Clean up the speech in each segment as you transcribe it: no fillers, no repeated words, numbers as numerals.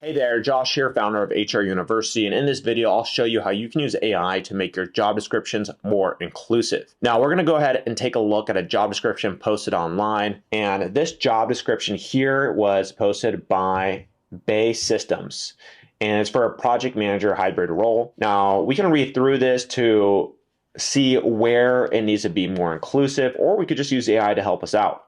Hey there, Josh here, founder of HR University, and in this video, I'll show you how you can use AI to make your job descriptions more inclusive. Now, we're going to go ahead and take a look at a job description posted online, and this job description here was posted by Bay Systems, and it's for a project manager hybrid role. Now, we can read through this to see where it needs to be more inclusive, or we could just use AI to help us out.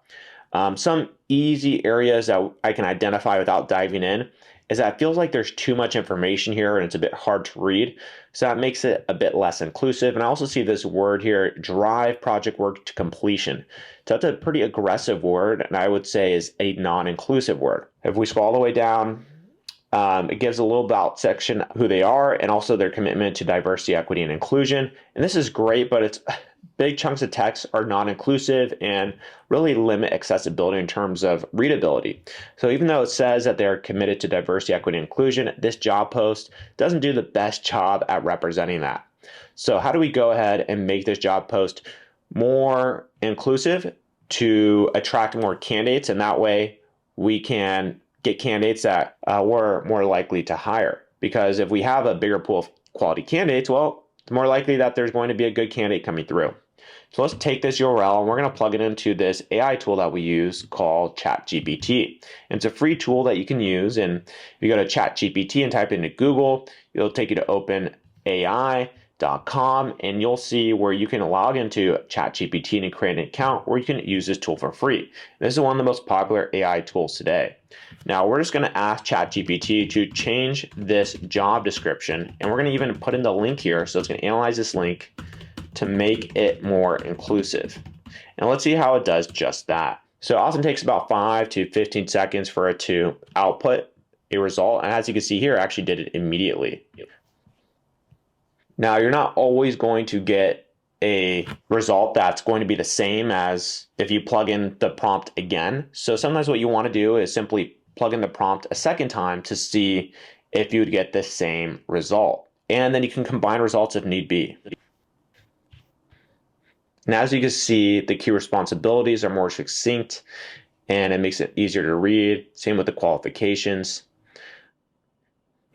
Some easy areas that I can identify without diving in is that it feels like there's too much information here and it's a bit hard to read. So that makes it a bit less inclusive. And I also see this word here, drive project work to completion. So that's a pretty aggressive word, and I would say is a non-inclusive word. If we scroll all the way down, it gives a little about section who they are and also their commitment to diversity, equity, and inclusion. And this is great, but it's big chunks of text are non-inclusive and really limit accessibility in terms of readability. So even though it says that they're committed to diversity, equity, and inclusion, this job post doesn't do the best job at representing that. So how do we go ahead and make this job post more inclusive to attract more candidates? And that way we can get candidates that we're more likely to hire. Because if we have a bigger pool of quality candidates, well, it's more likely that there's going to be a good candidate coming through. So let's take this URL and we're going to plug it into this AI tool that we use called ChatGPT. And it's a free tool that you can use. And if you go to ChatGPT and type into Google, it'll take you to openai.com and you'll see where you can log into ChatGPT and create an account where you can use this tool for free. And this is one of the most popular AI tools today. Now we're just going to ask ChatGPT to change this job description, and we're going to even put in the link here, so it's going to analyze this link to make it more inclusive. And let's see how it does just that. So it often takes about 5 to 15 seconds for it to output a result, and as you can see here, it actually did it immediately. Now you're not always going to get a result that's going to be the same as if you plug in the prompt again. So sometimes what you want to do is simply plug in the prompt a second time to see if you would get the same result. And then you can combine results if need be. And as you can see, the key responsibilities are more succinct and it makes it easier to read. Same with the qualifications.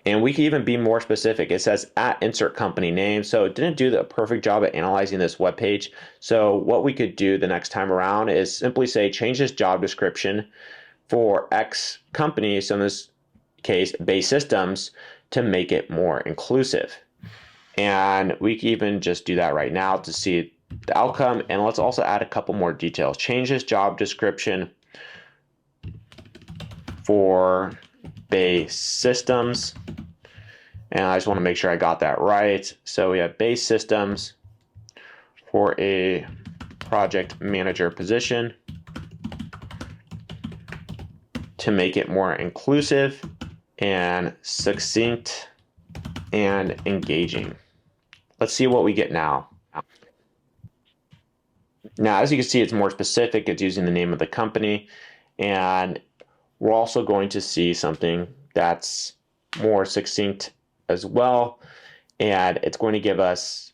And we can even be more specific. It says at insert company name. So it didn't do the perfect job at analyzing this web page. So what we could do the next time around is simply say, change this job description for X company, so in this case, Bay Systems, to make it more inclusive. And we can even just do that right now to see the outcome. And let's also add a couple more details. Change this job description for Bay Systems. And I just want to make sure I got that right. So we have Bay Systems for a project manager position to make it more inclusive and succinct and engaging. Let's see what we get now. Now, as you can see, it's more specific. It's using the name of the company. And we're also going to see something that's more succinct as well. And it's going to give us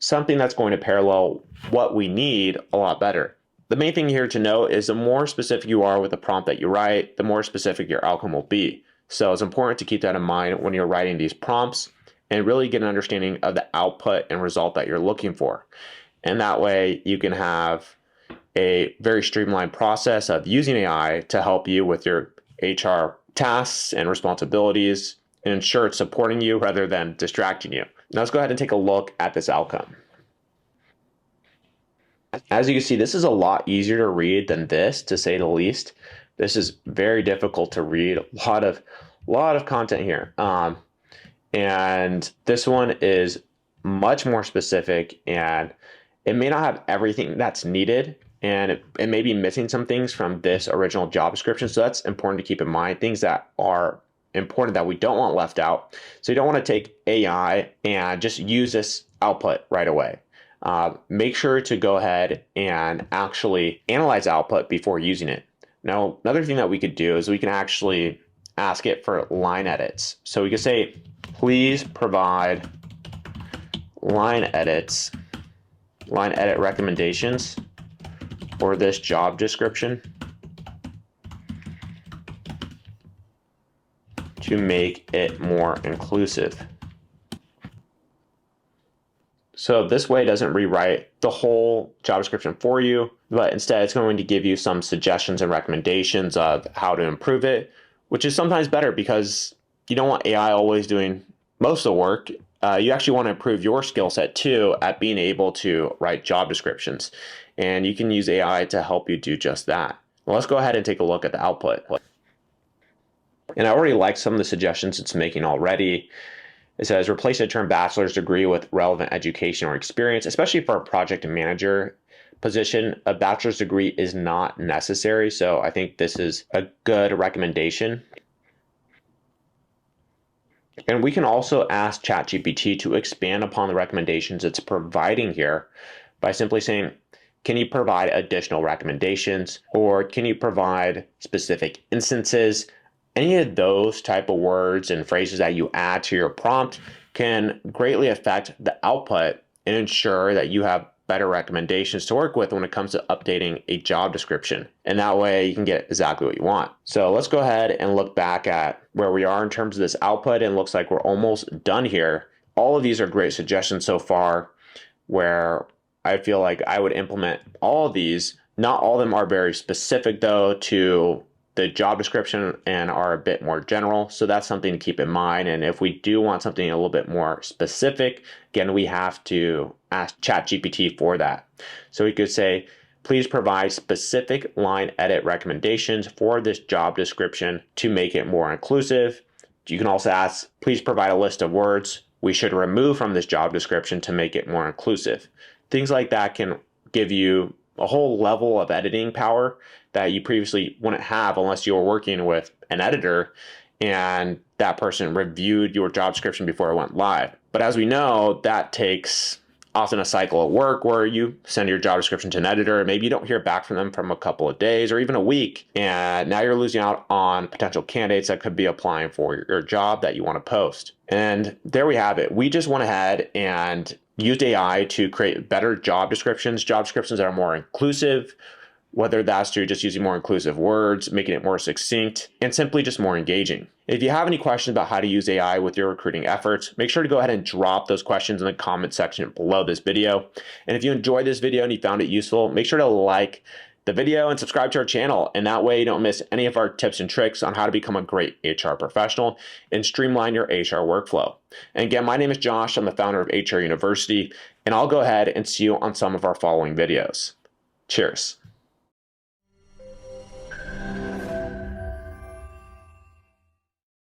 something that's going to parallel what we need a lot better. The main thing here to note is the more specific you are with the prompt that you write, the more specific your outcome will be. So it's important to keep that in mind when you're writing these prompts and really get an understanding of the output and result that you're looking for. And that way you can have a very streamlined process of using AI to help you with your HR tasks and responsibilities and ensure it's supporting you rather than distracting you. Now let's go ahead and take a look at this outcome. As you can see, this is a lot easier to read than this, to say the least. This is very difficult to read. A lot of content here. And this one is much more specific, and it may not have everything that's needed, and it may be missing some things from this original job description. So that's important to keep in mind, things that are important that we don't want left out. So you don't want to take AI and just use this output right away. Make sure to go ahead and actually analyze output before using it. Now, another thing that we could do is we can actually ask it for line edits. So we could say, please provide line edit recommendations for this job description to make it more inclusive. So this way it doesn't rewrite the whole job description for you, but instead it's going to give you some suggestions and recommendations of how to improve it, which is sometimes better because you don't want AI always doing most of the work. You actually want to improve your skill set too at being able to write job descriptions. And you can use AI to help you do just that. Well, let's go ahead and take a look at the output. And I already like some of the suggestions it's making already. It says replace the term bachelor's degree with relevant education or experience, especially for a project manager position. A bachelor's degree is not necessary. So I think this is a good recommendation. And we can also ask ChatGPT to expand upon the recommendations it's providing here by simply saying, can you provide additional recommendations, or can you provide specific instances? Any of those type of words and phrases that you add to your prompt can greatly affect the output and ensure that you have better recommendations to work with when it comes to updating a job description. And that way you can get exactly what you want. So let's go ahead and look back at where we are in terms of this output. And it looks like we're almost done here. All of these are great suggestions so far where I feel like I would implement all of these. Not all of them are very specific though to the job description and are a bit more general. So that's something to keep in mind. And if we do want something a little bit more specific, again, we have to ask ChatGPT for that. So we could say, please provide specific line edit recommendations for this job description to make it more inclusive. You can also ask, please provide a list of words we should remove from this job description to make it more inclusive. Things like that can give you a whole level of editing power that you previously wouldn't have unless you were working with an editor and that person reviewed your job description before it went live. But as we know, that takes often a cycle of work where you send your job description to an editor, and maybe you don't hear back from them from a couple of days or even a week. And now you're losing out on potential candidates that could be applying for your job that you want to post. And there we have it. We just went ahead and used AI to create better job descriptions that are more inclusive, whether that's through just using more inclusive words, making it more succinct, and simply just more engaging. If you have any questions about how to use AI with your recruiting efforts, make sure to go ahead and drop those questions in the comment section below this video. And if you enjoyed this video and you found it useful, make sure to like the video and subscribe to our channel. And that way you don't miss any of our tips and tricks on how to become a great HR professional and streamline your HR workflow. And again, my name is Josh. I'm the founder of HR University, and I'll go ahead and see you on some of our following videos. Cheers.